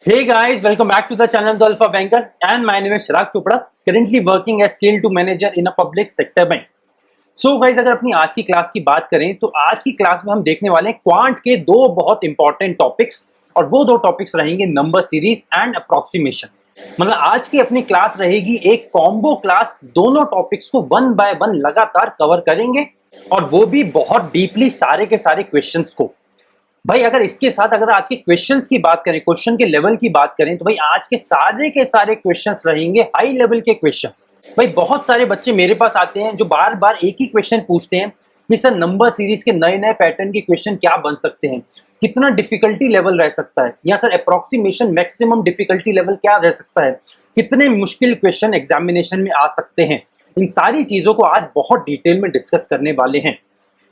Hey guys, welcome back to the channel The Alpha Banker and my name is Chirag Chopra, currently working as Scale 2 Manager in a public sector bank. So guys, अगर अपनी आज की class की बात करें तो आज की क्लास में हम देखने वाले हैं क्वांट के दो बहुत इंपॉर्टेंट टॉपिक्स और वो दो टॉपिक्स रहेंगे नंबर सीरीज एंड अप्रोक्सीमेशन। मतलब आज की अपनी क्लास रहेगी एक कॉम्बो क्लास, दोनों टॉपिक्स को वन बाय वन लगातार कवर करेंगे और वो भी बहुत डीपली सारे के सारे क्वेश्चंस को। भाई अगर इसके साथ अगर आज के क्वेश्चंस की बात करें, क्वेश्चन के लेवल की बात करें तो भाई आज के सारे क्वेश्चंस रहेंगे हाई लेवल के क्वेश्चंस। भाई बहुत सारे बच्चे मेरे पास आते हैं जो बार बार एक ही क्वेश्चन पूछते हैं कि सर नंबर सीरीज के नए नए पैटर्न के क्वेश्चन क्या बन सकते हैं, कितना डिफिकल्टी लेवल रह सकता है, या sir approximation maximum difficulty level क्या रह सकता है, कितने मुश्किल क्वेश्चन एग्जामिनेशन में आ सकते हैं। इन सारी चीजों को आज बहुत डिटेल में डिस्कस करने वाले हैं।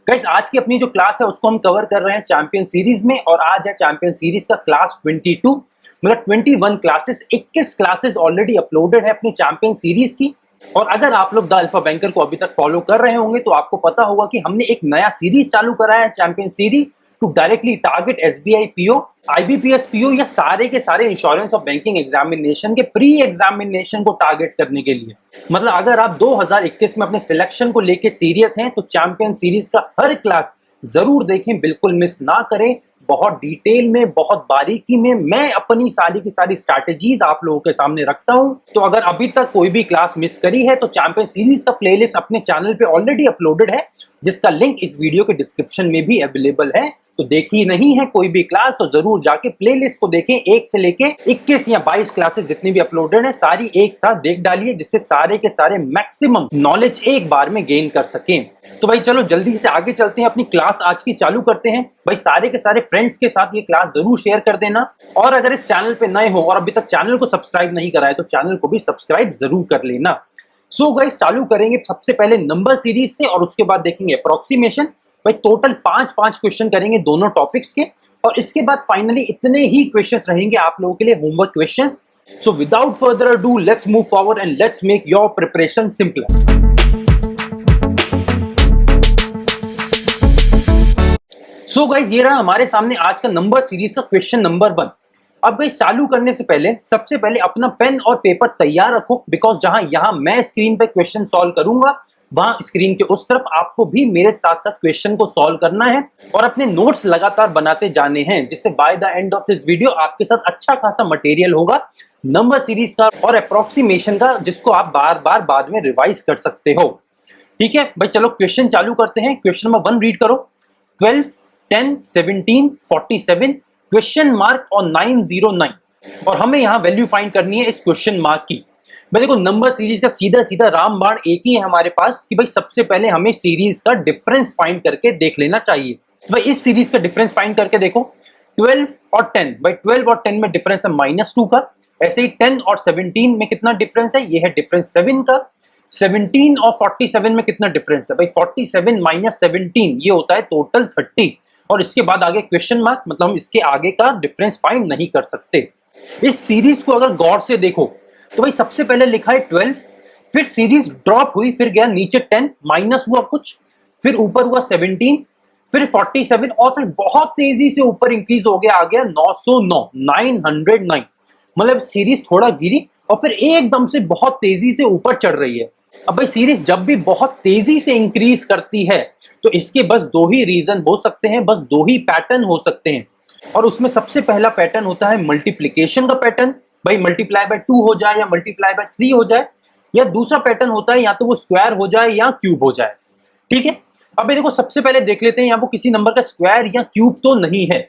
गाइस आज की अपनी जो क्लास है उसको हम कवर कर रहे हैं चैंपियन सीरीज में और आज है चैंपियन सीरीज का क्लास 22, मतलब 21 क्लासेस, 21 क्लासेस ऑलरेडी अपलोडेड है अपनी चैंपियन सीरीज की। और अगर आप लोग द अल्फा बैंकर को अभी तक फॉलो कर रहे होंगे तो आपको पता होगा कि हमने एक नया सीरीज चालू करा है champion series to directly target SBI PO, IBPS PO या सारे के सारे इंश्योरेंस और बैंकिंग एग्जामिनेशन के प्री एग्जामिनेशन को टारगेट करने के लिए। मतलब अगर आप 2021 में अपने सिलेक्शन को लेके सीरियस हैं तो चैंपियन सीरीज का हर क्लास जरूर देखें, बिल्कुल मिस ना करें। बहुत डिटेल में, बहुत बारीकी में मैं अपनी सारी की सारी स्ट्रैटेजीज आप लोगों के सामने रखता हूं। तो अगर अभी तक कोई भी क्लास मिस करी है तो चैंपियन सीरीज का प्लेलिस्ट अपने चैनल पे ऑलरेडी अपलोडेड है, जिसका लिंक इस वीडियो के डिस्क्रिप्शन में भी अवेलेबल है। तो देखी नहीं है कोई भी क्लास तो जरूर जाके प्लेलिस्ट को देखें। 1 से लेके 21 या 22 क्लासेस जितनी भी अपलोडेड है सारी एक साथ देख डालिए, जिससे सारे के सारे मैक्सिमम नॉलेज एक बार में गेन कर सकें। तो भाई चलो जल्दी से आगे चलते हैं, अपनी क्लास आज की चालू करते हैं। भाई सारे के सारे फ्रेंड्स के साथ ये क्लास जरूर शेयर कर देना और अगर इस चैनल पे नए हो और अभी तक चैनल को सब्सक्राइब नहीं करा है तो चैनल को भी सब्सक्राइब जरूर कर लेना। सो गाइस चालू करेंगे सबसे पहले नंबर सीरीज से और उसके बाद देखेंगे अप्रोक्सीमेशन। भाई टोटल 5 क्वेश्चन करेंगे दोनों टॉपिक्स के और इसके बाद फाइनली इतने ही क्वेश्चंस रहेंगे आप लोगों के लिए homework questions. So without further ado let's move forward and let's make your preparation simpler. So guys ये रहा हमारे सामने आज का नंबर सीरीज का क्वेश्चन नंबर 1। अब गाइस चालू करने से पहले सबसे पहले अपना पेन और पेपर तैयार रखो, बिकॉज यहां मैं स्क्रीन पे क्वेश्चन सॉल्व करूंगा वहां स्क्रीन के उस तरफ आपको भी मेरे साथ साथ क्वेश्चन को सॉल्व करना है और अपने नोट्स लगातार बनाते जाने हैं, जिससे by the end of this video आपके साथ अच्छा खासा मटेरियल होगा नंबर सीरीज का और अप्रोक्सीमेशन का, जिसको आप बार बार बाद में रिवाइज कर सकते हो। ठीक है भाई चलो क्वेश्चन चालू करते हैं। क्वेश्चन नंबर 1 रीड करो। 12, 10, 17, 47 क्वेश्चन मार्क और 909 और हमें यहाँ वैल्यू फाइंड करनी है इस क्वेश्चन मार्क की। भाई देखो नंबर सीरीज का सीधा सीधा रामबाण एक ही है हमारे पास कि भाई सबसे पहले हमें सीरीज का डिफरेंस फाइंड करके देख लेना चाहिए। तो भाई इस सीरीज का डिफरेंस फाइंड करके देखो। 12 और 10, भाई 12 और 10 में डिफरेंस है -2 का। ऐसे ही 10 और 17 में कितना डिफरेंस है, ये है डिफरेंस 7 का। 17 और 47 में कितना डिफरेंस है, भाई 47 - 17 ये होता है टोटल 30 और इसके बाद आगे क्वेश्चन मार्क, मतलब हम इसके आगे का डिफरेंस फाइंड नहीं कर सकते। इस सीरीज को अगर गौर से देखो तो भाई सबसे पहले लिखा है 12, फिर सीरीज ड्रॉप हुई, फिर गया नीचे 10, माइनस हुआ कुछ, फिर ऊपर हुआ 17, फिर 47 और फिर बहुत तेजी से ऊपर इंक्रीज हो गया, आ गया 909, 909। मतलब सीरीज थोड़ा गिरी और फिर एकदम से बहुत तेजी से ऊपर चढ़ रही है। अब भाई सीरीज जब भी बहुत तेजी से इंक्रीज करती है तो इसके बस दो ही रीजन हो सकते हैं, बस दो ही पैटर्न हो सकते हैं और उसमें सबसे पहला पैटर्न होता है मल्टीप्लीकेशन का पैटर्न। भाई मल्टीप्लाई बाय 2 हो जाए या मल्टीप्लाई बाय 3 हो जाए, या दूसरा पैटर्न होता है या तो वो स्क्वायर हो जाए या क्यूब हो जाए। ठीक है, अब देखो सबसे पहले देख लेते हैं यहाँ वो किसी नंबर का स्क्वायर या क्यूब तो नहीं है।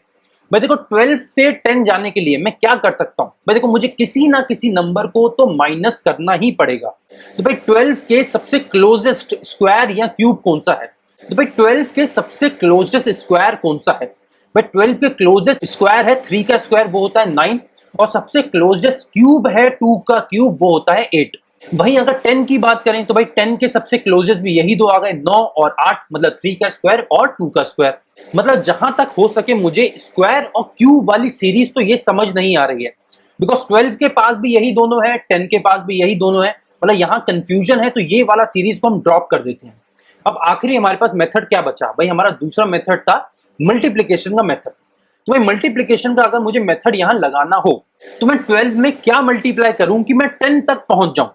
भाई देखो 12 से 10 जाने के लिए मैं क्या कर सकता हूँ, भाई देखो मुझे किसी ना किसी नंबर को तो माइनस करना ही पड़ेगा। तो भाई 12 के सबसे क्लोजेस्ट स्क्वायर या क्यूब कौन सा है, तो भाई 12 के सबसे क्लोजेस्ट स्क्वायर कौन सा है, भाई 12 के क्लोजेस्ट स्क्वायर है 3 का स्क्वायर वो होता है 9 और सबसे क्लोजेस्ट क्यूब है 2 का क्यूब वो होता है 8। वहीं अगर 10 की बात करें तो भाई 10 के सबसे क्लोजेस्ट भी यही दो आ गए 9 और 8, मतलब 3 का स्क्वायर और 2 का स्क्वायर। मतलब जहां तक हो सके मुझे स्क्वायर और क्यूब वाली सीरीज तो ये समझ नहीं आ रही है, बिकॉज 12 के पास भी यही दोनों है, 10 के पास भी यही दोनों है, मतलब यहाँ कंफ्यूजन है। तो ये वाला सीरीज को हम ड्रॉप कर देते हैं। अब आखिरी हमारे पास मेथड क्या बचा, भाई हमारा दूसरा मेथड था मल्टीप्लीकेशन का मेथड। तो भाई मल्टीप्लीकेशन का अगर मुझे मेथड यहां लगाना हो तो मैं 12 में क्या मल्टीप्लाई करूं कि मैं 10 तक पहुंच जाऊं।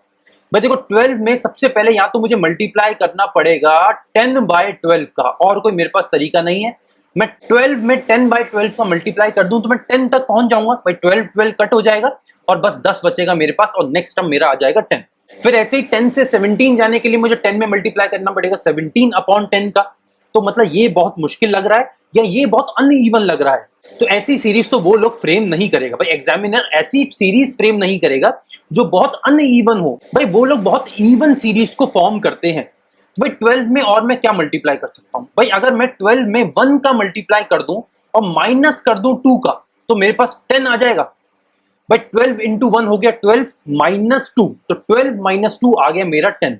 भाई देखो 12 में सबसे पहले या तो मुझे मल्टीप्लाई करना पड़ेगा 10/12 का, और कोई मेरे पास तरीका नहीं है। मैं 12 में 10/12 का मल्टीप्लाई कर दूं तो मैं 10 तक पहुंच जाऊंगा। भाई 12 12 कट हो जाएगा और बस 10 बचेगा मेरे पास, और नेक्स्ट टर्म मेरा आ जाएगा 10। फिर ऐसे ही 10 से 17 जाने के लिए मुझे 10 में मल्टीप्लाई करना पड़ेगा 17/10 का। तो मतलब ये बहुत मुश्किल लग रहा है या ये बहुत अनइवन लग रहा है। तो ऐसी सीरीज तो वो लोग फ्रेम नहीं करेगा भाई, एग्जामिनर ऐसी सीरीज फ्रेम नहीं करेगा जो बहुत अनइवन हो। भाई वो लोग बहुत इवन सीरीज को फॉर्म करते हैं। भाई 12 में और मैं क्या मल्टीप्लाई कर सकता हूं? भाई अगर मैं 12 में 1 का मल्टीप्लाई कर दूं और माइनस कर दूं 2 का तो मेरे पास 10 आ जाएगा। भाई 12 इंटू 1 हो गया 12 माइनस 2, तो 12 माइनस 2 आ गया मेरा 10।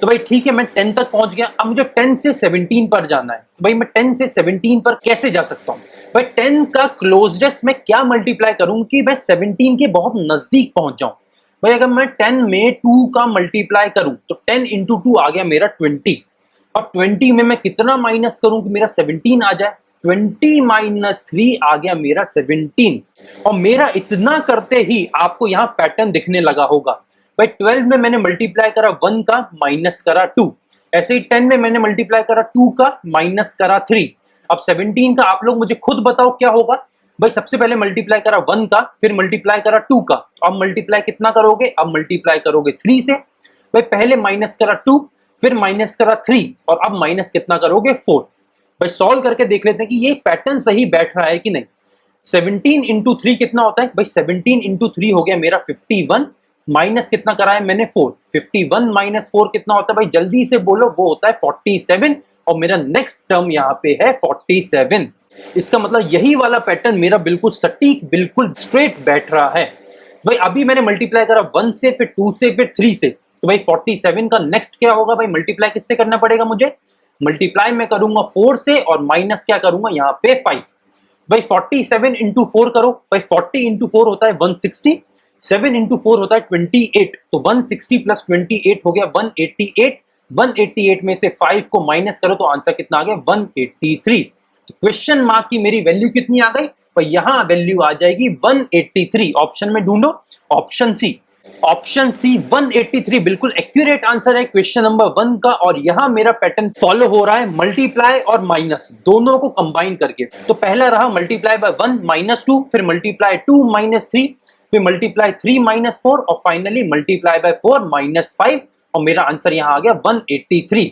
तो भाई ठीक है, मैं 10 तक पहुंच गया। अब मुझे 10 से 17 पर जाना है। भाई मैं 10 से 17 पर कैसे जा सकता हूं? भाई 10 का क्लोजेस्ट मैं क्या मल्टीप्लाई करूं कि मैं 17 के बहुत नजदीक पहुंच जाऊं। भाई अगर मैं 10 में 2 का मल्टीप्लाई करूं तो 10 इंटू 2 आ गया मेरा 20, और 20 में मैं कितना माइनस करूं कि मेरा 17 आ जाए? 20 माइनस 3 आ गया मेरा 17। और मेरा इतना करते ही आपको यहां पैटर्न दिखने लगा होगा। भाई 12 में मैंने मल्टीप्लाई करा 1 का, माइनस करा 2। ऐसे ही 10 में मैंने मल्टीप्लाई करा 2 का, माइनस करा 3। अब 17 का आप लोग मुझे खुद बताओ क्या होगा। भाई सबसे पहले मल्टीप्लाई करा 1 का, फिर मल्टीप्लाई करा 2 का। अब मल्टीप्लाई कितना करोगे? अब मल्टीप्लाई करोगे 3 से। भाई पहले माइनस करा 2, फिर माइनस करा 3, और अब माइनस कितना करोगे? 4। भाई सॉल्व करके देख लेते हैं कि ये पैटर्न सही बैठ रहा है कि नहीं। 17 इंटू 3 कितना होता है? भाई 17 इंटू 3 हो गया मेरा 51, माइनस कितना करा है मैंने? 4। 51 माइनस 4 कितना होता है? भाई जल्दी से बोलो, वो होता है 47, और मेरा नेक्स्ट टर्म यहाँ पे है 47। इसका मतलब यही वाला पैटर्न मेरा बिल्कुल सटीक, बिल्कुल स्ट्रेट बैठ रहा है। भाई अभी मैंने मल्टीप्लाई करा 1 से, फिर 2 से, फिर 3 से, तो भाई 47 का नेक्स्ट क्या होगा? भाई मल्टीप्लाई किससे करना पड़ेगा मुझे? मल्टीप्लाई मैं करूंगा 4 से, और माइनस क्या करूंगा यहाँ पे? 5। भाई 47 इंटू 4 करो। भाई 40 इंटू 4 होता है 160, 7 इंटू 4 होता है 28, तो 160 प्लस 28 हो गया 188। 188 में से 5 को माइनस करो तो आंसर कितना आ गया? 183। तो क्वेश्चन मार्क की मेरी वैल्यू कितनी आ गई? तो यहां वैल्यू आ जाएगी 183। ऑप्शन में ढूंढो, ऑप्शन सी। ऑप्शन सी 183 बिल्कुल एक्यूरेट आंसर है क्वेश्चन नंबर 1 का। और यहां मेरा पैटर्न फॉलो हो रहा है मल्टीप्लाई और माइनस दोनों को कंबाइन करके। तो पहला रहा मल्टीप्लाई बाय 1 माइनस 2, फिर मल्टीप्लाई 2 माइनस 3, फिर मल्टीप्लाई 3 माइनस 4, और फाइनली मल्टीप्लाई बाय 4 माइनस 5, और मेरा आंसर यहां आ गया 183।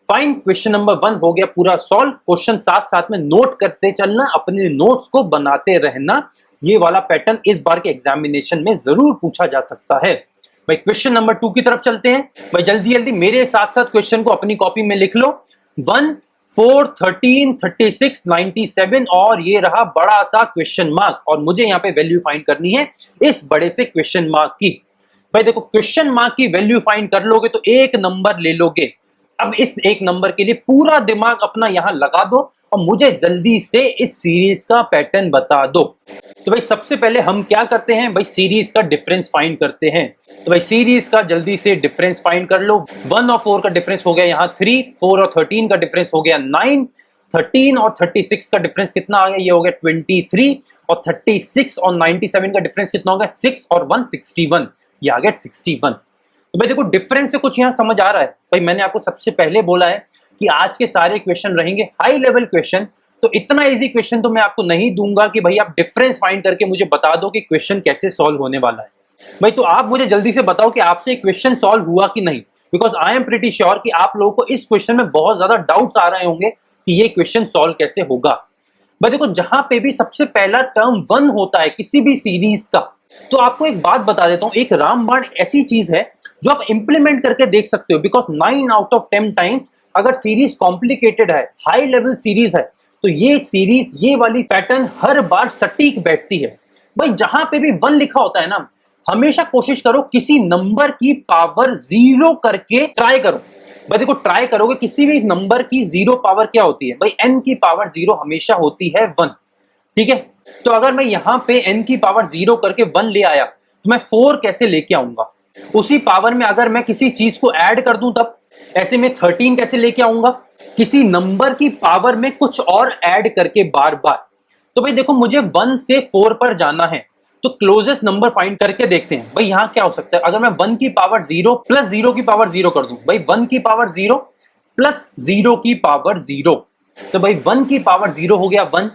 फाइन, क्वेश्चन नंबर 1 हो गया पूरा सॉल्व। क्वेश्चन साथ साथ में नोट करते चलना, अपने नोट्स को बनाते रहना। ये वाला पैटर्न इस बार के एग्जामिनेशन में जरूर पूछा जा सकता है। भाई क्वेश्चन नंबर 2 की तरफ चलते हैं। भाई जल्दी जल्दी मेरे साथ साथ क्वेश्चन को अपनी कॉपी में लिख लो। 1, 4, 13, 36, 97, और ये रहा बड़ा सा क्वेश्चन मार्क, और मुझे यहाँ पे वैल्यू फाइंड करनी है इस बड़े से क्वेश्चन मार्क की। भाई देखो क्वेश्चन मार्क की वैल्यू फाइंड कर लोगे तो एक नंबर ले लोगे। अब इस एक नंबर के लिए पूरा दिमाग अपना यहां लगा दो और मुझे जल्दी से इस सीरीज का पैटर्न बता दो। तो भाई सबसे पहले हम क्या करते हैं? भाई सीरीज का डिफरेंस फाइंड करते हैं। तो भाई सीरीज का जल्दी से डिफरेंस फाइंड कर लो। 1 और 4 का डिफरेंस हो गया यहाँ 3, 4 और 13 का डिफरेंस हो गया 9, 13 और 36 का डिफरेंस कितना आ गया? ये हो गया 23, और 36 और 97 का डिफरेंस कितना हो गया? 6 और 1 61, ये आ गया 61। तो भाई देखो डिफरेंस से कुछ यहाँ समझ आ रहा है? भाई मैंने आपको सबसे पहले बोला है कि आज के सारे क्वेश्चन रहेंगे हाई लेवल क्वेश्चन, तो इतना इजी क्वेश्चन तो मैं आपको नहीं दूंगा कि भाई आप डिफरेंस फाइंड करके मुझे बता दो कि क्वेश्चन कैसे सॉल्व होने वाला है। भाई तो आप मुझे जल्दी से बताओ कि आपसे क्वेश्चन सॉल्व हुआ कि नहीं, because I am pretty sure कि आप लोगों को इस क्वेश्चन में बहुत ज्यादा डाउट्स आ रहे होंगे कि ये क्वेश्चन सॉल्व कैसे होगा। भाई देखो जहां पे भी सबसे पहला टर्म 1 होता है किसी भी सीरीज का, तो आपको एक बात बता देता हूं, एक रामबाण ऐसी चीज है जो आप इंप्लीमेंट करके देख सकते हो, बिकॉज 9 आउट ऑफ 10 टाइम्स अगर सीरीज कॉम्प्लिकेटेड है, हाई लेवल सीरीज है, तो ये सीरीज, ये वाली पैटर्न हर बार सटीक बैठती है। भाई जहां पे भी 1 लिखा होता है ना, हमेशा कोशिश करो किसी नंबर की पावर 0 करके ट्राई करो। भाई देखो ट्राई करोगे किसी भी नंबर की 0 पावर क्या होती है? भाई n की पावर 0 हमेशा होती है 1, ठीक है। तो अगर मैं यहां पे n की पावर 0 करके 1 ले आया तो मैं 4 कैसे लेके आऊंगा? उसी पावर में अगर मैं किसी चीज को ऐड कर दूं तब, ऐसे में 13 कैसे लेके आऊंगा? किसी नंबर की पावर में कुछ और ऐड करके बार बार। तो भाई देखो मुझे 1 से 4 पर जाना है, तो क्लोजेस्ट नंबर फाइंड करके देखते हैं भाई यहाँ क्या हो सकता है। अगर मैं 1 की पावर 0 प्लस 0 की पावर 0 कर दूं, भाई 1 की पावर 0 प्लस 0 की पावर 0, तो भाई 1 की पावर 0 हो गया 1,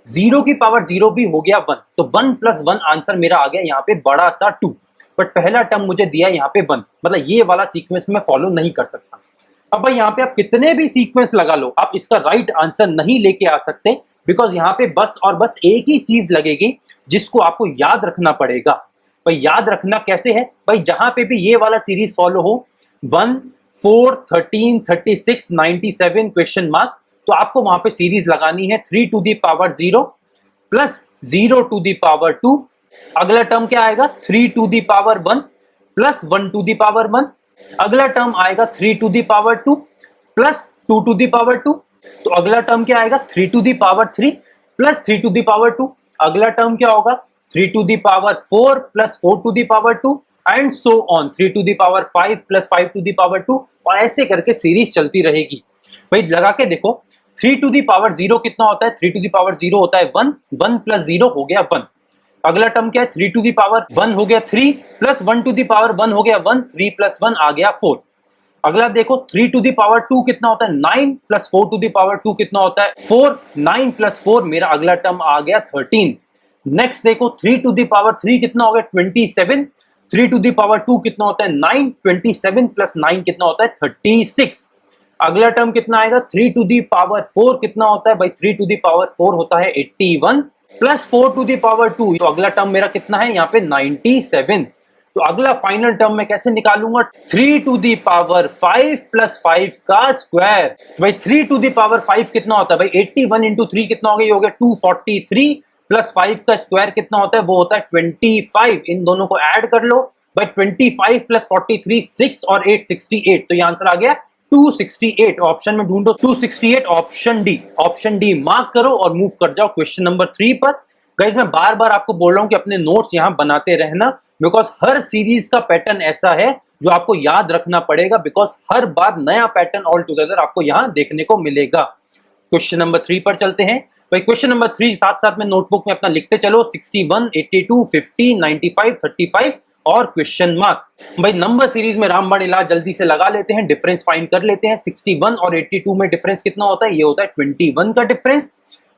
0 की पावर 0 भी हो गया 1, तो 1 प्लस 1 आंसर मेरा आ गया यहाँ पे बड़ा सा 2। बट पहला टर्म मुझे दिया यहाँ पे 1, मतलब ये वाला सीक्वेंस में फॉलो नहीं कर सकता। अब भाई यहाँ पे आप कितने भी सीक्वेंस लगा लो, आप इसका राइट आंसर नहीं लेके आ सकते, बिकॉज यहाँ पे बस और बस एक ही चीज लगेगी जिसको आपको याद रखना पड़ेगा। भाई याद रखना कैसे है, भाई जहां पे भी ये वाला सीरीज फॉलो हो 1 4 13 36 97 क्वेश्चन मार्क, तो आपको वहां पे सीरीज लगानी है 3 to the power 0 plus 0 to the power 2। अगला टर्म क्या आएगा 3 to the power 1 plus 1 to the power 1। अगला टर्म आएगा 3 to the power 2 plus 2 to the power 2। तो अगला टर्म क्या आएगा 3 to the power 3 plus 3 to the power 2। अगला टर्म क्या होगा 3 to the power 4 plus 4 to the power 2 and so on 3 to the power 5 plus 5 to the power 2, और ऐसे करके सीरीज चलती रहेगी। भाई लगा के देखो 3 टू दी पावर 0 कितना होता है, 3 टू दी पावर 0 होता है 1, 1 प्लस 0 हो गया 1। अगला टर्म क्या है 3 टू दी पावर 1 हो गया 3 प्लस 1 टू दी पावर 1 हो गया 1, 3 प्लस 1 आ गया 4। अगला देखो 3 टू दी पावर 2 कितना होता है 9 प्लस 4 टू दी पावर 2 कितना होता है 4, 9 प्लस 4 मेरा अगला टर्म आ गया 13। नेक्स्ट देखो 3 टू दी पावर 3 कितना हो गया 27, 3 टू दी पावर 2 कितना होता है 9, 27 प्लस 9 कितना होता है 36। अगला टर्म कितना आएगा 3 टू दी पावर 4 कितना होता है भाई 3 टू दी पावर 4 होता है 81 प्लस 4 टू दी पावर 2, तो अगला टर्म मेरा कितना है यहाँ पे 97। तो अगला फाइनल टर्म मैं कैसे निकालूंगा 3 टू दी पावर 5 प्लस 5 का स्क्वायर। भाई 3 टू दी पावर 5 कितना होता है भाई 81 इंटू 3 कितना हो गया, ये हो गया 243 प्लस 5 का स्क्वायर कितना होता है, वो होता है 25। इन दोनों को ऐड कर लो भाई 25 प्लस 43 6 और 8 68, तो ये आंसर आ गया 268। ऑप्शन में ढूंढो 268, ऑप्शन डी मार्क करो और मूव कर जाओ क्वेश्चन नंबर 3 पर। गाइस मैं बार बार आपको बोल रहा हूं कि अपने नोट्स यहां बनाते रहना, बिकॉज हर सीरीज का पैटर्न ऐसा है जो आपको याद रखना पड़ेगा, बिकॉज हर बार नया पैटर्न ऑल टुगेदर आपको यहां देखने को मिलेगा। क्वेश्चन नंबर 3 पर चलते हैं। भाई क्वेश्चन नंबर 3 साथ साथ में नोटबुक में अपना लिखते चलो 61 82 50 95 35 और क्वेश्चन मार्क। भाई नंबर सीरीज में रामबाण इलाज जल्दी से लगा लेते हैं, डिफरेंस फाइंड कर लेते हैं। 61 और 82 में डिफरेंस कितना होता है, ये होता है 21 का डिफरेंस।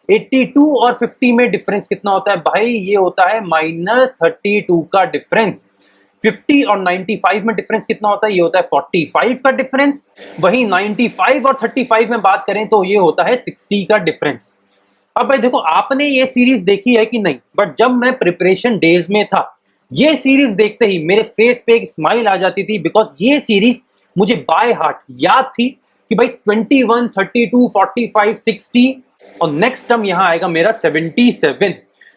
82 और 50 में डिफरेंस कितना होता है भाई, ये होता है -32 का डिफरेंस। 50 और 95 में डिफरेंस कितना होता है, ये होता है 45 का डिफरेंस। वहीं 95 और 35 में बात करें तो ये होता है 60 का डिफरेंस। अब भाई देखो आपने ये सीरीज देखी है कि नहीं, बट जब मैं प्रिपरेशन डेज में था ये सीरीज देखते ही मेरे फेस पे एक स्माइल आ जाती थी, बिकॉज ये सीरीज मुझे बाय हार्ट याद थी कि भाई 21 32 45 60 और नेक्स्ट टर्म यहां आएगा मेरा 77।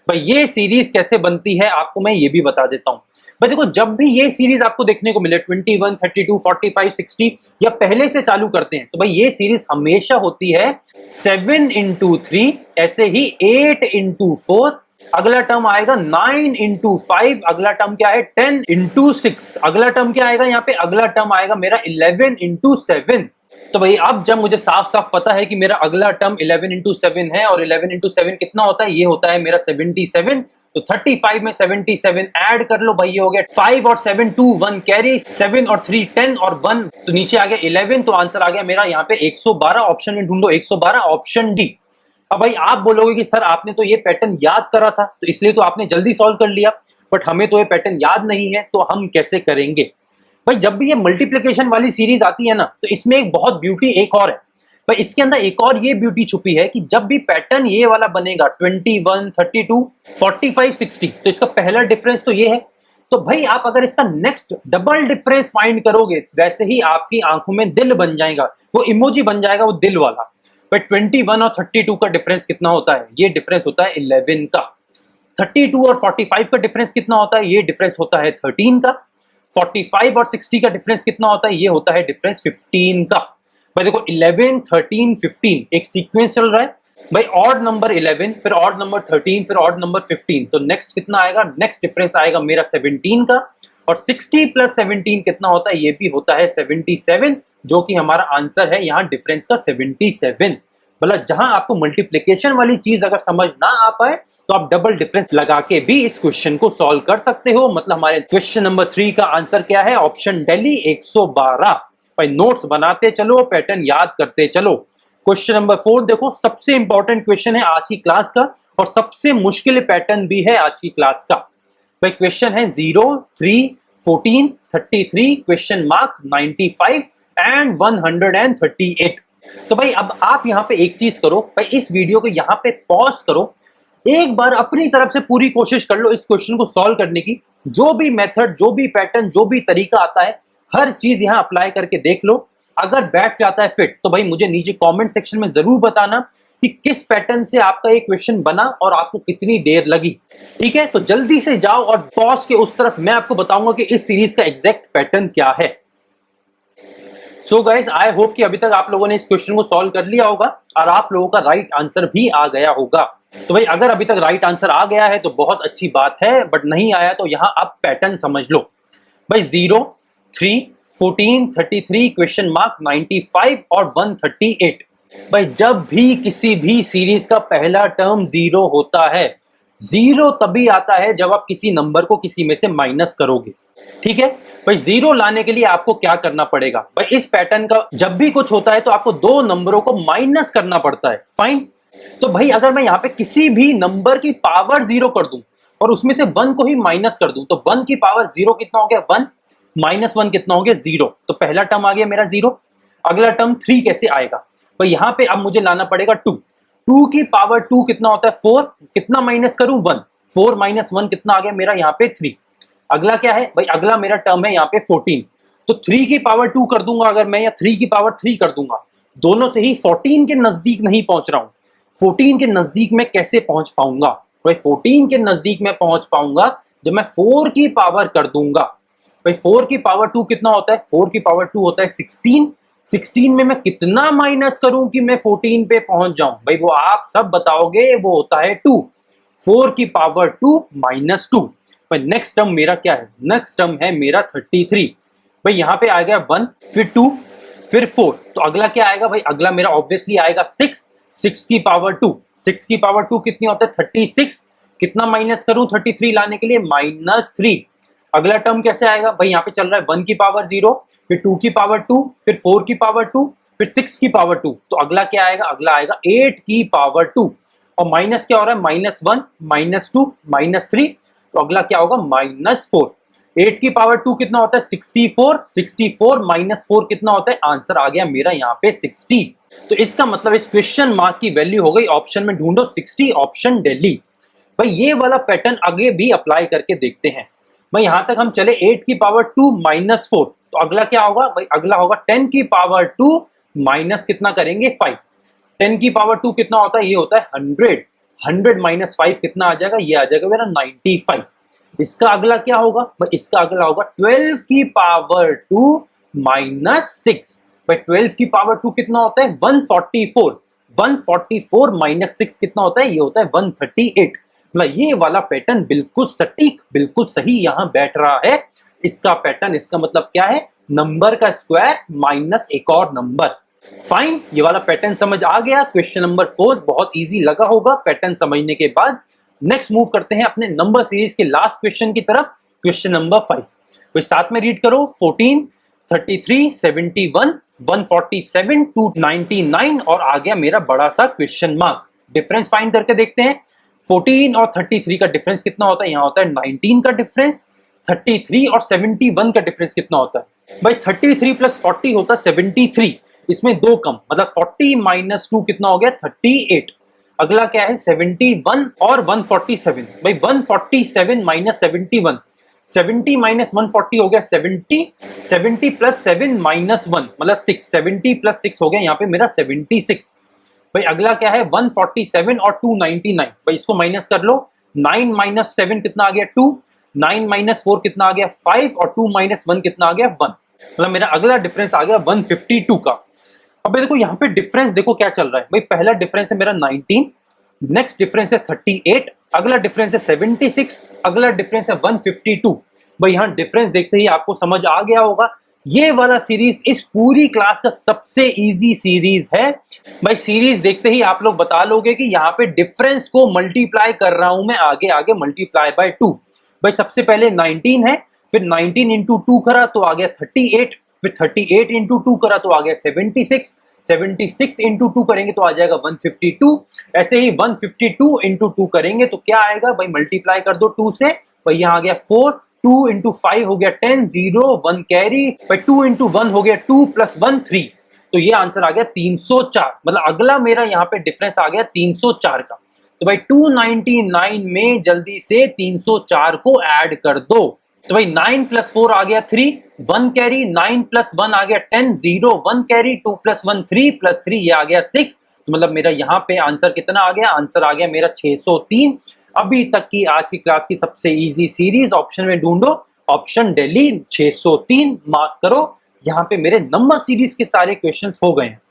भाई ये सीरीज कैसे बनती है आपको मैं ये भी बता देता हूं। भाई देखो जब भी ये सीरीज आपको देखने को मिले 21 32 45 60 या पहले से चालू करते हैं, तो भाई ये सीरीज हमेशा होती है 7 इंटू 3, ऐसे ही 8 इंटू 4, अगला टर्म आएगा 9 इंटू 5, अगला टर्म क्या है 10 इंटू 6, अगला टर्म क्या आएगा यहाँ पे, अगला टर्म आएगा मेरा 11 इंटू 7। तो भाई अब जब मुझे साफ साफ पता है कि मेरा अगला टर्म 11 इंटू 7 है और 11 इंटू 7 कितना होता है, ये होता है मेरा 77। तो 35 में 77 ऐड कर लो भाई, ये हो गया 5 और 7 2 1 कैरी, 7 और 3 10 और 1 तो नीचे आ गया 11, तो आंसर आ गया मेरा यहाँ पे 112। ऑप्शन में ढूंढो 112, ऑप्शन डी। अब भाई आप बोलोगे कि सर आपने तो ये पैटर्न याद करा था तो इसलिए तो आपने जल्दी सॉल्व कर लिया, बट हमें तो ये पैटर्न याद नहीं है, तो हम कैसे करेंगे। भाई जब भी ये मल्टीप्लिकेशन वाली सीरीज आती है ना, तो इसमें एक बहुत ब्यूटी एक और है भाई, इसके अंदर एक और ये ब्यूटी छुपी है कि जब भी पैटर्न ये वाला बनेगा 21 32 45 60, तो इसका पहला डिफरेंस तो ये है। तो भाई आप अगर इसका नेक्स्ट डबल डिफरेंस फाइंड करोगे, वैसे ही आपकी आंखों में दिल बन जाएगा, वो इमोजी बन जाएगा, वो दिल वाला। भाई 21 और 32 का डिफरेंस कितना होता है, ये डिफरेंस होता है 11 का। 32 और 45 का डिफरेंस कितना होता है, ये डिफरेंस होता है 13 का। 45 और 60 का डिफरेंस कितना होता है, ये होता है डिफरेंस 15 का। भाई देखो 11 13 15 एक सीक्वेंस चल रहा है भाई, ऑड नंबर 11 फिर ऑड नंबर 13 फिर ऑड नंबर 15, तो नेक्स्ट कितना आएगा, नेक्स्ट डिफरेंस आएगा मेरा 17 का। और 60 प्लस 17 कितना होता है, ये भी होता है 77, जो कि हमारा आंसर है यहाँ डिफरेंस का 77। मतलब जहां आपको मल्टीप्लिकेशन वाली चीज अगर समझ ना आ पाए तो आप डबल डिफरेंस लगा के भी इस क्वेश्चन को सॉल्व कर सकते हो। मतलब हमारे क्वेश्चन नंबर 3 का आंसर क्या है? ऑप्शन दिल्ली 112। भाई नोट्स बनाते चलो, पैटर्न याद करते चलो। क्वेश्चन नंबर 4 देखो, सबसे इंपॉर्टेंट क्वेश्चन है आज की क्लास का और सबसे मुश्किल पैटर्न भी है आज की क्लास का। भाई क्वेश्चन है 0, 3, 14, 33, क्वेश्चन मार्क 95 एंड 138। तो भाई अब आप यहाँ पे एक चीज करो, भाई इस वीडियो को यहाँ पे पॉज करो, एक बार अपनी तरफ से पूरी कोशिश कर लो इस क्वेश्चन को सॉल्व करने की। जो भी मेथड, जो भी पैटर्न, जो भी तरीका आता है, हर चीज यहाँ अप्लाई करके देख लो। अगर बैठ जाता है फिट तो भाई मुझे नीचे कमेंट सेक्शन में जरूर बताना कि किस पैटर्न से आपका ये क्वेश्चन बना और आपको कितनी देर लगी। ठीक है, तो जल्दी से जाओ और पॉज के उस तरफ मैं आपको बताऊंगा कि इस सीरीज का एग्जैक्ट पैटर्न क्या है। सो गाइस, आई होप कि अभी तक आप लोगों ने इस क्वेश्चन को सॉल्व कर लिया होगा और आप लोगों का राइट आंसर भी आ गया होगा। तो भाई अगर अभी तक राइट आंसर आ गया है तो बहुत अच्छी बात है, बट नहीं आया तो यहाँ आप पैटर्न समझ लो। भाई 0, 3, 14, 33, क्वेश्चन मार्क 95 और 138। भाई जब भी किसी भी सीरीज का पहला टर्म 0 होता है, 0 तभी आता है जब आप किसी नंबर को किसी में से माइनस करोगे। ठीक है भाई, 0 लाने के लिए आपको क्या करना पड़ेगा? भाई इस पैटर्न का जब भी कुछ होता है तो आपको दो नंबरों को माइनस करना पड़ता है। फाइन, तो भाई अगर मैं यहाँ पे किसी भी नंबर की पावर 0 कर दूं और उसमें से 1 को ही माइनस कर दूं तो 1 की पावर 0 कितना हो गया? 1 माइनस 1 कितना हो गया? 0। तो पहला टर्म आ गया मेरा 0। अगला टर्म 3 कैसे आएगा? भाई यहाँ पे अब मुझे लाना पड़ेगा 2। 2 की पावर 2 कितना होता है? 4। कितना माइनस करूं? 1। 4 माइनस 1 कितना आ गया मेरा यहाँ पे? 3। अगला क्या है भाई? अगला मेरा टर्म है यहाँ पे 14। तो 3 की पावर 2 कर दूंगा अगर मैं, या 3 की पावर 3 कर दूंगा, दोनों से ही 14 के नजदीक नहीं पहुंच रहा हूं। 14 के नजदीक में कैसे पहुंच पाऊंगा? भाई 14 के नजदीक में पहुंच पाऊंगा जब मैं 4 की पावर कर दूंगा। भाई 4 की पावर 2 कितना होता है? 4 की पावर 2 होता है 16। 16 में मैं कितना माइनस करूं कि मैं 14 पे पहुंच जाऊं? भाई वो आप सब बताओगे, वो होता है 2। 4 की पावर 2 माइनस 2। भाई नेक्स्ट टर्म मेरा क्या है? नेक्स्ट टर्म है मेरा 33। भाई यहाँ पे आ गया 1, फिर 2, फिर 4। तो अगला क्या आएगा भाई? अगला मेरा ऑब्वियसली आएगा 6। 6 की पावर 2। 6 की पावर 2 कितनी होता है? 36। कितना माइनस करूं 33 लाने के लिए? -3। अगला टर्म कैसे आएगा भाई? यहाँ पे चल रहा है 1 की पावर 0, फिर 2 की पावर 2, फिर 4 की पावर 2, फिर 6 की पावर 2। तो अगला क्या आएगा? अगला आएगा 8 की पावर 2। और माइनस क्या हो रहा है? -1, -2, -3। तो अगला क्या होगा? -4। 8 की पावर 2 कितना होता है? 64। 64 माइनस 4 कितना होता है? आंसर आ गया मेरा यहाँ पे 60। तो इसका मतलब इस क्वेश्चन मार्क की वैल्यू हो गई, ऑप्शन में ढूंढो 60, ऑप्शन दिल्ली। भाई ये वाला पैटर्न आगे भी अप्लाई करके देखते हैं। भाई यहां तक हम चले 8 की पावर 2 -4। तो अगला क्या होगा भाई? अगला होगा 10 की पावर 2 माइनस कितना करेंगे? 5। 10 की पावर 2 कितना होता है? ये होता है 100। 100 माइनस 5 कितना आ जाएगा? ये आ जाएगा मेरा 95। इसका अगला क्या होगा भाई? इसका अगला होगा 12 की पावर 2 -6। भाई 12 की पावर 2 कितना होता है? 144। 144 माइनस 6 कितना होता है? ये होता है 138। मतलब ये वाला पैटर्न बिल्कुल सटीक, बिल्कुल सही यहाँ बैठ रहा है। इसका पैटर्न, इसका मतलब क्या है? नंबर का स्क्वायर माइनस एक और नंबर। फाइन, ये वाला पैटर्न समझ आ गया। क्वेश्चन नंबर 4 बहुत इजी लगा होगा पैटर्न समझने के बाद। नेक्स्ट मूव करते हैं अपने नंबर सीरीज के लास्ट क्वेश्चन की तरफ, क्वेश्चन नंबर 5। तो साथ में रीड करो, 14, 33, 71, 147, 299 और आ गया मेरा बड़ा सा क्वेश्चन मार्क। डिफरेंस फाइंड करके देखते हैं। 14 और 33 का डिफरेंस कितना होता है? यहाँ होता है 19 का डिफरेंस। 33 और 71 का डिफरेंस कितना होता है? भाई 33 प्लस 40 होता है 73। इसमें 2 कम, मतलब 40 माइनस 2 कितना हो गया? 38। अगला क्या है? 71 और 147। भाई 147 माइनस 71, 70 माइनस 140 हो गया 70। 70 प्लस 7 माइनस 1 मतलब 6। 70 प्लस 6 हो गया यहाँ पे मेरा 76। भाई अगला क्या है? 147 और 299। भाई इसको माइनस कर लो। 9 माइनस 7 कितना आ गया? 2। 9 माइनस 4 कितना आ गया? 5। और 2 माइनस 1 कितना आ गया? 1। मतलब मेरा अगला डिफरेंस आ गया 152 का। अब देखो यहाँ पे डिफरेंस देखो क्या चल रहा है। भाई पहला डिफरेंस है मेरा 19, नेक्स्ट डिफरेंस है 38, अगला डिफरेंस है 76, अगला डिफरेंस है 152। भाई यहाँ डिफरेंस देखते ही आपको समझ आ गया होगा ये वाला सीरीज इस पूरी क्लास का सबसे इजी सीरीज है भाई। सीरीज देखते ही आप लोग बता लोगे कि यहाँ पे डिफरेंस को मल्टीप्लाई कर रहा हूं मैं, आगे आगे मल्टीप्लाई बाय 2। भाई सबसे पहले 19 है, फिर 19 इंटू 2 करा तो आ गया 38, फिर 38 इंटू 2 करा तो आ गया 76, 76 इंटू 2 करेंगे तो आ जाएगा 152। ऐसे ही 152 इंटू 2 करेंगे तो क्या आएगा भाई, मल्टीप्लाई कर दो 2 से, भाई यहाँ आ गया 4, 2 इंटू 5 हो गया 10, 0 1 कैरी, भाई 2 इंटू 1 हो गया 2 प्लस 1 3, तो ये आंसर आ गया 304। मतलब अगला मेरा यहाँ पे डिफरेंस आ गया 304 का। तो भाई 299 में जल्दी से 304 को ऐड कर दो। तो भाई 9 प्लस 4 आ गया 3, 1 कैरी, 9 प्लस 1 आ गया 10, 0 1 कैरी, 2 प्लस 1 3 प्लस 3 ये आ गया 6। तो मतलब मेरा यहाँ पे आंसर कितना आ गया, आंसर आ गया मेरा 603। अभी तक की आज की क्लास की सबसे इजी सीरीज, ऑप्शन में ढूंढो, ऑप्शन दिल्ली 603 मार्क करो। यहाँ पे मेरे नंबर सीरीज के सारे क्वेश्चंस हो गए हैं।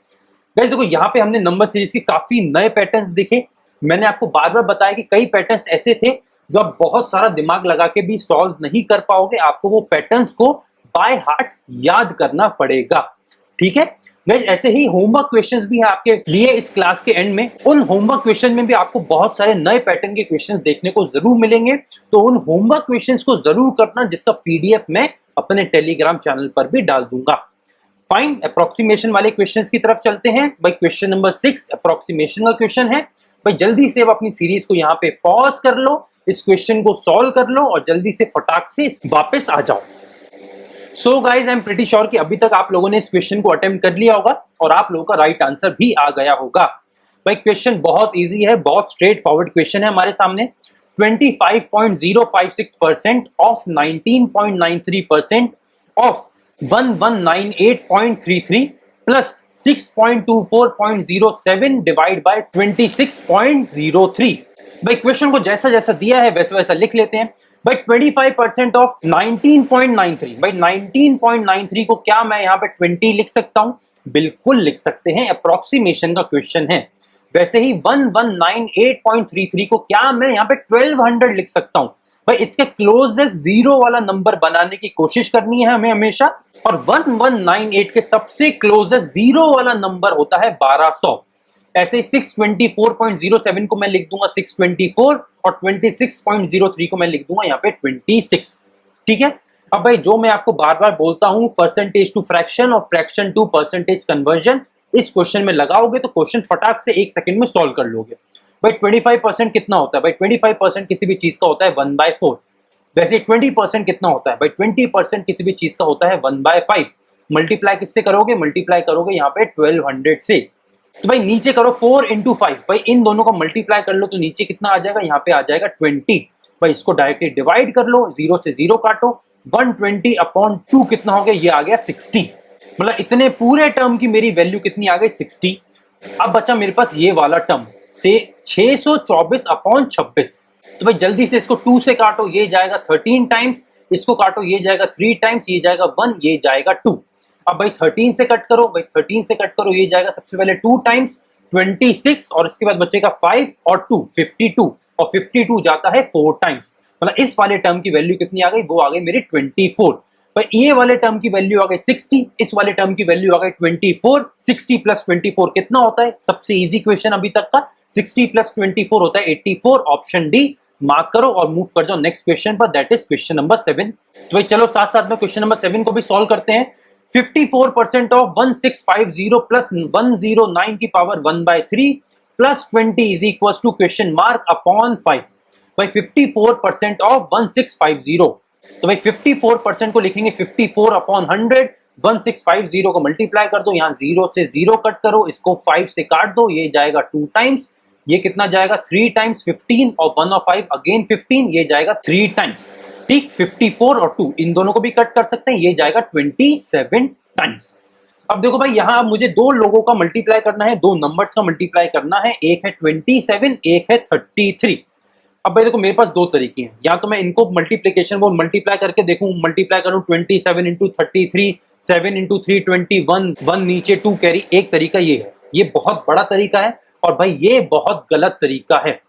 गाइस देखो यहाँ पे हमने नंबर सीरीज के काफी नए पैटर्न्स देखे। मैंने आपको बार बार बताया कि कई पैटर्न्स ऐसे थे जो आप बहुत सारा दिमाग लगा के भी सॉल्व नहीं कर पाओगे, आपको वो पैटर्न्स को बाय हार्ट याद करना पड़ेगा। ठीक है गाइस, ऐसे ही होमवर्क क्वेश्चंस भी है आपके लिए इस क्लास के एंड में। उन होमवर्क क्वेश्चन में भी आपको बहुत सारे नए पैटर्न के क्वेश्चंस देखने को जरूर मिलेंगे, तो उन होमवर्क क्वेश्चंस को जरूर करना, जिसका पीडीएफ मैं अपने टेलीग्राम चैनल पर भी डाल दूंगा। फाइन, अप्रोक्सीमेशन वाले क्वेश्चंस की तरफ चलते हैं। भाई क्वेश्चन नंबर 6 अप्रोक्सीमेशन का क्वेश्चन है। भाई जल्दी से अपनी सीरीज को यहाँ पे पॉज कर लो, इस क्वेश्चन को सॉल्व कर लो और जल्दी से फटाक से वापस आ जाओ। So guys I am pretty sure कि अभी तक आप लोगों ने इस क्वेश्चन को अटेम्प्ट कर लिया होगा और आप लोगों का राइट आंसर भी आ गया होगा। भाई क्वेश्चन बहुत इजी है, बहुत स्ट्रेट फॉरवर्ड क्वेश्चन है हमारे सामने। 25.056% of 19.93% of 1198.33 plus 6.24.07 divide by 26.03। भाई क्वेश्चन को जैसा जैसा दिया है वैसा वैसा लिख लेते हैं। भाई 25% ऑफ 19.93, भाई 19.93 को क्या मैं यहाँ पे 20 लिख सकता हूँ? बिल्कुल लिख सकते हैं, अप्रोक्सीमेशन का क्वेश्चन है। वैसे ही 1198.33 को क्या मैं यहाँ पे 1200 लिख सकता हूँ? भाई इसके क्लोजेस्ट जीरो वाला नंबर बनाने की कोशिश करनी है हमें हमेशा, और 1198 के सबसे क्लोजेस्ट जीरो वाला नंबर होता है 1200। ऐसे 624.07 को मैं लिख दूंगा 624 और 26.03 को मैं लिख दूंगा यहाँ पे 26। ठीक है, अब भाई जो मैं आपको बार बार बोलता हूँ, परसेंटेज टू फ्रैक्शन और फ्रैक्शन टू परसेंटेज कन्वर्जन, इस क्वेश्चन में लगाओगे तो क्वेश्चन फटाक से 1 सेकंड में सॉल्व कर लोगे। भाई 25% कितना होता है? भाई 25% किसी भी चीज का होता है 1/4। वैसे 20% कितना होता है? भाई 20% किसी भी चीज का होता है 1/5। मल्टीप्लाई किससे करोगे? मल्टीप्लाई करोगे यहाँ पे 1200 से। तो भाई नीचे करो 4 इंटू 5, भाई इन दोनों का मल्टीप्लाई कर लो तो नीचे कितना आ जाएगा? यहाँ पे आ जाएगा 20। भाई इसको डायरेक्टली डिवाइड कर लो, 0 से 0 काटो, 120/2 कितना हो गया? ये आ गया 60। मतलब इतने पूरे टर्म की मेरी वैल्यू कितनी आ गई? 60। अब बचा मेरे पास ये वाला टर्म से 624/26। तो भाई जल्दी से इसको 2 से काटो, ये जाएगा 13 टाइम्स, इसको काटो ये जाएगा 3 टाइम्स, ये जाएगा 1, ये जाएगा 2। अब भाई 13 से कट करो, भाई 13 से कट करो, ये जाएगा सबसे पहले 2 टाइम्स 26 और इसके बाद बचेगा 5 और 2 52, और 52 जाता है 4 टाइम्स। मतलब इस वाले टर्म की वैल्यू कितनी आ गई? वो आ गई मेरी 24। भाई ये वाले टर्म की वैल्यू आ गई 60, इस वाले टर्म की वैल्यू आ गई 24। 60 प्लस 24 कितना होता है? सबसे इजी क्वेश्चन अभी तक का, 60 प्लस 24 होता है 84। ऑप्शन डी मार्क करो और मूव कर जाओ नेक्स्ट क्वेश्चन पर, दैट इज क्वेश्चन नंबर 7। तो भाई चलो साथ साथ में क्वेश्चन नंबर 7 को भी सॉल्व करते हैं। 54% ऑफ 1650 प्लस 109 की power 1/3 plus 20 is equal to question mark upon 5। भाई 54% ऑफ 1650, तो भाई 54% को लिखेंगे 54 अपॉन 100। 1650 को मल्टीप्लाई कर दो, यहाँ 0 से 0 कट करो, इसको 5 से काट दो, ये जाएगा 2 टाइम्स, ये कितना जाएगा 3 टाइम्स 15 और 1 और 5 अगेन 15, ये जाएगा 3 टाइम्स। ठीक, 54 और 2 इन दोनों को भी कट कर सकते हैं, ये जाएगा 27 टाइम्स। अब देखो भाई यहाँ मुझे दो लोगों का मल्टीप्लाई करना है, दो नंबर्स का मल्टीप्लाई करना है, एक है 27, एक है 33। अब भाई देखो मेरे पास दो तरीके हैं, या तो मैं इनको मल्टीप्लीकेशन वो मल्टीप्लाई करके देखूं, मल्टीप्लाई करूं 27 इंटू 33, 7 इंटू 3 21, 1 नीचे 2 कैरी। एक तरीका ये है, ये बहुत बड़ा तरीका है और भाई ये बहुत गलत तरीका है।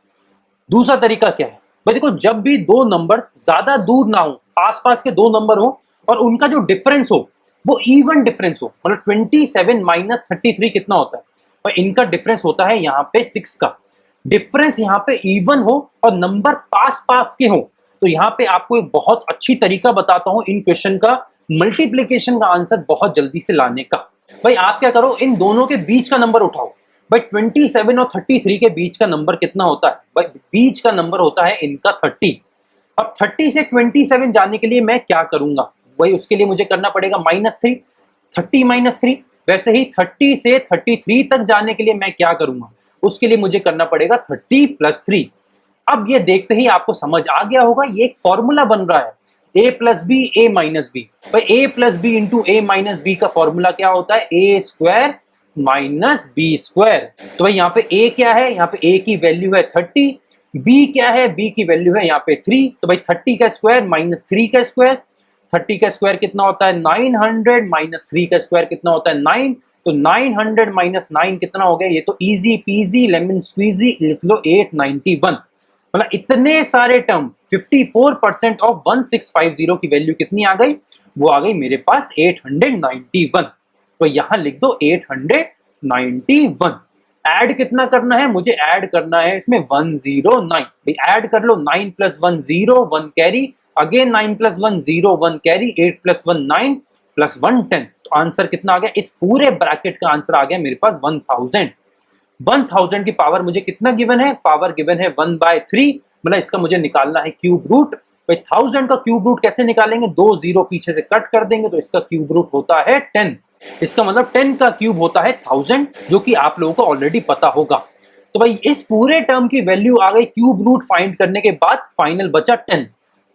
दूसरा तरीका क्या है? भाई देखो जब भी दो नंबर ज्यादा दूर ना हो, आसपास के दो नंबर हो और उनका जो डिफरेंस हो वो इवन डिफरेंस हो, मतलब 27 माइनस 33 कितना होता है, और इनका डिफरेंस होता है यहाँ पे 6 का। डिफरेंस यहाँ पे इवन हो और नंबर पास पास के हो, तो यहाँ पे आपको एक बहुत अच्छी तरीका बताता हूं इन क्वेश्चन का मल्टीप्लीकेशन का आंसर बहुत जल्दी से लाने का। भाई आप क्या करो, इन दोनों के बीच का नंबर उठाओ। भाई 27 और 33 के बीच का नंबर कितना होता है? भाई बीच का नंबर होता है इनका 30। अब 30 से 27 जाने के लिए मैं क्या करूंगा? भाई उसके लिए मुझे करना पड़ेगा -3, 30 -3। वैसे ही 30 से 33 तक जाने के लिए मैं क्या करूंगा? उसके लिए मुझे करना पड़ेगा 30 + 3। अब ये देखते ही आपको समझ आ गया होगा, ये एक फॉर्मूला बन रहा है, a + b a - b। भाई a + b × a - b का फॉर्मूला क्या होता है? a² - b²। तो भाई यहाँ पे a क्या है? यहाँ पे a की वैल्यू है 30। b क्या है? b की वैल्यू है यहाँ पे 3। तो भाई 30 का स्क्वायर - 3 का स्क्वायर, 30 का स्क्वायर कितना होता है? 900 - 3 का स्क्वायर कितना होता है? 9। तो 900 - 9 कितना हो गया? ये तो इजी पीजी लेमन स्क्वीजी, लिख लो 891। मतलब इतने सारे टर्म, 54% ऑफ 1650 की वैल्यू कितनी आ गई? वो आ गई मेरे पास 891। तो यहां लिख दो 891। ऐड कितना करना है? मुझे ऐड करना है इसमें 109। भाई ऐड कर लो, 9 + 1 0, 1 कैरी, अगेन 9 + 1 0, 1 कैरी, 8 + 1 9 + 1 10। तो आंसर कितना आ गया? इस पूरे ब्रैकेट का आंसर आ गया मेरे पास 1000। 1000 की पावर मुझे कितना गिवन है? पावर गिवन है 1/3, मतलब इसका मुझे निकालना है क्यूब रूट। भाई 1000 का क्यूब रूट कैसे निकालेंगे? 2 0 पीछे से कट कर देंगे, तो इसका क्यूब रूट होता है 10। इसका मतलब 10 का क्यूब होता है 1000, जो कि आप लोगों को ऑलरेडी पता होगा। तो भाई इस पूरे टर्म की वैल्यू आ गई क्यूब रूट फाइंड करने के बाद, फाइनल बचा 10।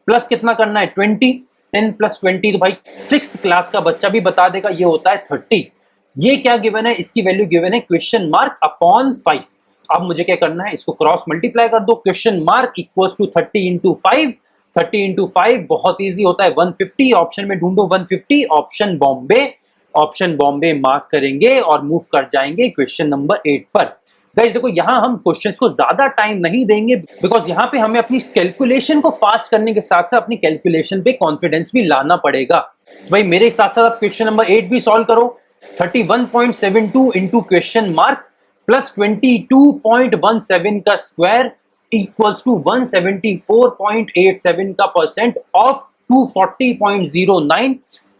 प्लस कितना करना है? 20। 10 + 20 तो भाई 6th क्लास का बच्चा भी बता देगा, ये होता है 30। ये क्या गिवन है? इसकी वैल्यू गिवन है (5). अब मुझे क्या करना है? इसको क्रॉस मल्टीप्लाई कर दो। (= 30 × 5। 30 × 5 बहुत इजी होता है 150। ऑप्शन में ढूंढो 150, option Bombay. Option Bombay mark करेंगे और मूव कर जाएंगे क्वेश्चन नंबर 8 पर। गाइस देखो, यहां हम क्वेश्चंस को ज्यादा टाइम नहीं देंगे, बिकॉज यहां पे हमें अपनी कैलकुलेशन को फास्ट करने के साथ साथ अपनी कैलकुलेशन पे कॉन्फिडेंस भी लाना पड़ेगा। भाई मेरे साथ साथ आप क्वेश्चन नंबर 8 भी सॉल्व करो। 31.72 इंटू क्वेश्चन मार्क प्लस 22.17 का स्क्वायर इक्वल्स टू 174.87 का percent of 240.09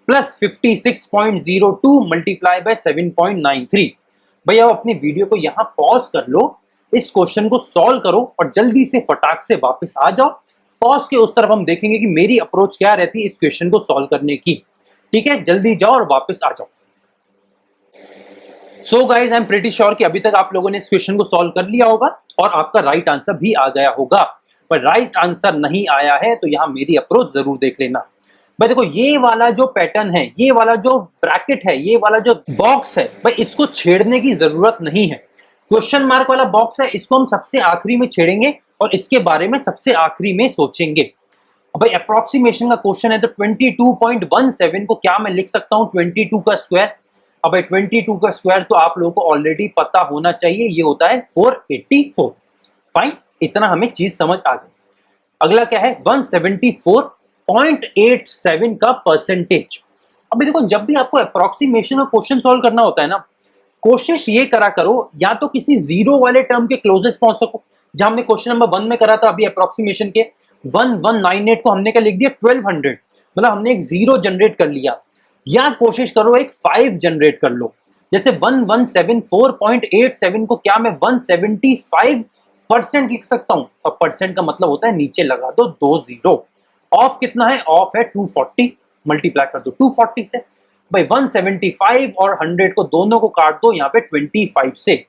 plus 56.02 multiply by 7.93। भैया अपनी वीडियो को यहां पॉज कर लो, इस क्वेश्चन को सॉल्व करो और जल्दी से फटाक से वापस आ जाओ। पॉज के उस तरफ हम देखेंगे कि मेरी अप्रोच क्या रहती है इस क्वेश्चन को सॉल्व करने की। ठीक है, जल्दी जाओ और वापस आ जाओ। So guys, I am pretty sure कि अभी तक आप लोगों ने इस क्वेश्चन को सॉल्व कर लिया होगा और आपका राइट आंसर भी आ गया होगा। पर राइट आंसर नहीं आया है तो यहां मेरी अप्रोच जरूर देख लेना। भाई देखो, ये वाला जो पैटर्न है, ये वाला जो ब्रैकेट है, ये वाला जो बॉक्स है, भाई इसको छेड़ने की जरूरत नहीं है। क्वेश्चन मार्क वाला बॉक्स है, इसको हम सबसे आखिरी में छेड़ेंगे और इसके बारे में सबसे आखिरी में सोचेंगे। भाई अप्रोक्सीमेशन का क्वेश्चन है तो 22.17 को क्या मैं लिख सकता हूं? 22 का स्क्वायर। अब 22 का स्क्वायर तो आप लोगों को ऑलरेडी पता होना चाहिए, ये होता है 484। फाइन, इतना हमें चीज समझ आ गई। अगला क्या है? 174.87 का परसेंटेज। अभी देखो, जब भी आपको अप्रोक्सीमेशन का क्वेश्चन सॉल्व करना होता है ना, कोशिश ये करा करो या तो किसी जीरो वाले टर्म के क्लोजेस्ट पहुंच सको, जहां हमने क्वेश्चन नंबर 1 में करा था अभी अप्रोक्सीमेशन के 1198 को हमने क्या लिख दिया? 1200, मतलब हमने एक जीरो जनरेट कर लिया। या कोशिश करो एक 5 जनरेट कर लो, जैसे 1174.87 को क्या मैं 175% लिख सकता हूं? अब परसेंट का मतलब होता है नीचे लगा दो 2 जीरो। ऑफ कितना है? ऑफ है 240, मल्टीप्लाई कर दो 240 से। भाई 175 और 100 को दोनों को काट दो यहाँ पे 25 से।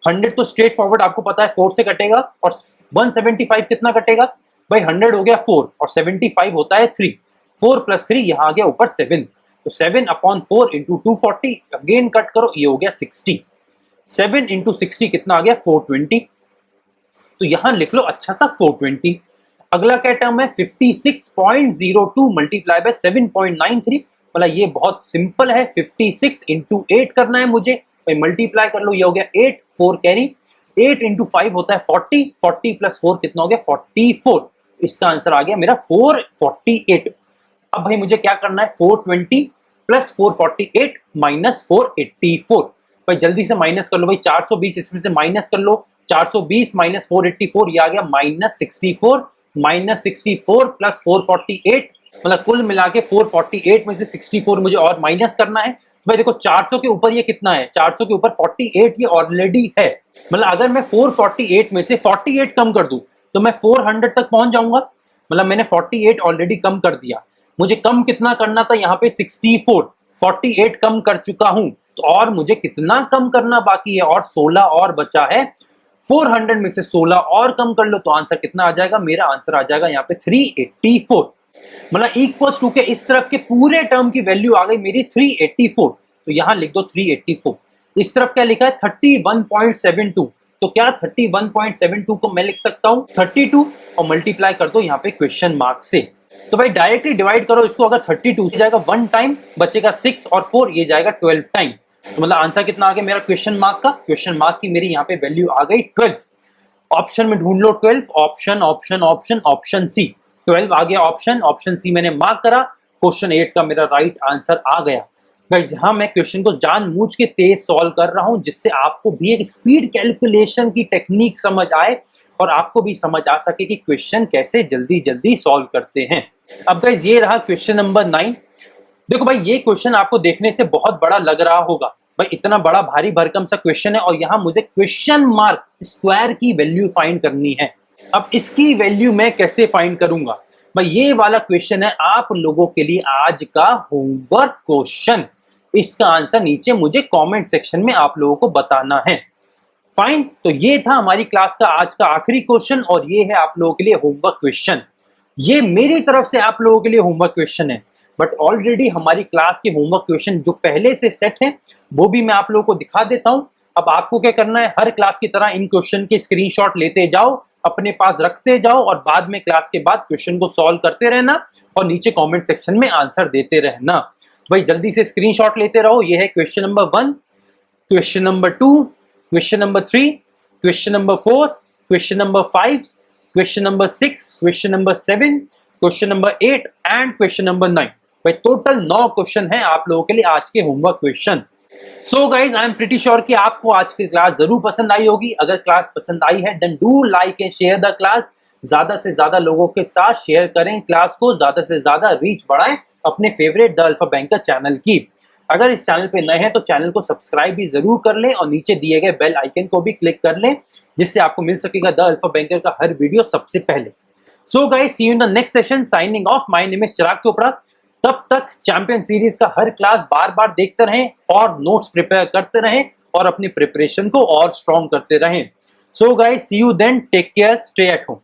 100 तो स्ट्रेट फॉरवर्ड आपको पता है 4 से कटेगा, और 175 कितना कटेगा? भाई 100 हो गया 4 और 75 होता है 3। 4 + 3 यहाँ आ गया ऊपर 7, तो 7/4 इंटू 240, अगेन कट करो, ये हो गया 60। 7 × 60 कितना आ गया? 420। तो यहां लिख लो अच्छा सा 420। अगला क्या टर्म है? 56.02 मल्टीप्लाई बाय 7.93, मतलब ये बहुत सिंपल है। 56 × 8 करना है मुझे, भाई मल्टीप्लाई कर लो, ये हो गया 8, 4 कैरी, 8 × 5 होता है 40, 40 + 4 कितना हो गया? 44। इसका आंसर आ गया मेरा 448। अब भाई मुझे क्या करना है? 420 प्लस 448 माइनस 484। भाई जल्दी से माइनस कर लो भाई, 420 इसमें से माइनस कर लो, 420 माइनस 484 ये आ गया माइनस 64, माइनस 64 प्लस 448, मतलब कुल मिला के 448 में से 64 मुझे और माइनस करना है। भाई देखो 400 के ऊपर ये कितना है, 400 के ऊपर 48 ये ऑलरेडी है, मतलब अगर मैं 448 में से 48 कम कर दूं तो मैं 400 तक पहुंच जाऊंगा, मतलब मैंने 48 ऑलरेडी कम कर दिया। मुझे कम कितना करना था, यहाँ पे 64, 48 कम कर चुका हूं, तो और मुझे कितना कम करना बाकी है, और 16 और बचा है। 400 में से 16 और कम कर लो तो आंसर कितना आ जाएगा, मेरा आंसर आ जाएगा यहाँ पे 384, मतलब इक्वल्स टू के इस तरफ के पूरे टर्म की वैल्यू आ गई मेरी 384, तो यहां लिख दो 384। इस तरफ क्या लिखा है 31.72, तो क्या 31.72 को मैं लिख सकता हूं 32 और मल्टीप्लाई कर दो यहाँ पे क्वेश्चन मार्क से। तो भाई डायरेक्टली डिवाइड करो इसको, अगर 32 से जाएगा 1 टाइम, बचेगा 6 और 4 ये जाएगा 12 टाइम, तो मतलब आंसर कितना आ गया मेरा क्वेश्चन मार्क का, क्वेश्चन मार्क की मेरी यहाँ पे वैल्यू आ गई 12। ऑप्शन में ढूंढ लो 12, option option option option C, 12 आ गया ऑप्शन, ऑप्शन सी मैंने मार्क करा, क्वेश्चन 8 का मेरा राइट आंसर आ गया। गाइस यहाँ मैं क्वेश्चन को जानबूझ के तेज सॉल्व कर रहा हूं जिससे आपको भी एक स्पीड कैलकुलेशन की टेक्निक समझ आए और आपको भी समझ आ सके कि क्वेश्चन कैसे जल्दी जल्दी सॉल्व करते हैं। अब गाइस ये रहा क्वेश्चन नंबर 9। देखो भाई ये क्वेश्चन आपको देखने से बहुत बड़ा लग रहा होगा, भाई इतना बड़ा भारी भरकम सा क्वेश्चन है और यहाँ मुझे क्वेश्चन मार्क स्क्वायर की वैल्यू फाइंड करनी है। अब इसकी वैल्यू मैं कैसे फाइंड करूंगा, भाई ये वाला क्वेश्चन है आप लोगों के लिए आज का होमवर्क क्वेश्चन, इसका आंसर नीचे मुझे कमेंट सेक्शन में आप लोगों को बताना है। फाइन, तो ये था हमारी क्लास का आज का आखिरी क्वेश्चन और ये है आप लोगों के लिए होमवर्क क्वेश्चन। ये मेरी तरफ से आप लोगों के लिए होमवर्क क्वेश्चन है, बट ऑलरेडी हमारी क्लास के होमवर्क क्वेश्चन जो पहले से सेट हैं वो भी मैं आप लोगों को दिखा देता हूं। अब आपको क्या करना है, हर क्लास की तरह इन क्वेश्चन के स्क्रीनशॉट लेते जाओ, अपने पास रखते जाओ और बाद में क्लास के बाद क्वेश्चन को सॉल्व करते रहना और नीचे कमेंट सेक्शन में आंसर देते रहना। भाई जल्दी से स्क्रीनशॉट लेते रहो। ये है question number 1, question number 2, question number 3, question number 4, question number 5, question number 6, question number 7, question number 8 and question number 9। भाई टोटल 9 क्वेश्चन है आप लोगों के लिए आज के homework question. So guys I am pretty sure कि आपको आज की क्लास जरूर पसंद आई होगी। अगर क्लास पसंद आई है then do like and share the class, ज्यादा से ज्यादा लोगों के साथ शेयर करें क्लास को, ज्यादा से ज्यादा रीच बढ़ाएं अपने favourite the alpha banker channel की। अगर इस चैनल पे नए हैं तो चैनल को सब्सक्राइब भी जरूर कर लें और नीचे दिए गए बेल आइकन को भी क्लिक कर लें जिससे आपको मिल सकेगा द अल्फा बैंकर का हर वीडियो सबसे पहले। So guys see you in the next session, signing off, my name is Chirag Chopra. तब तक चैंपियन सीरीज का हर क्लास बार बार देखते रहें और नोट्स प्रिपेयर करते रहें और अपनी प्रिपरेशन को और स्ट्रॉन्ग करते रहें। So guys see you then, take care, stay at home.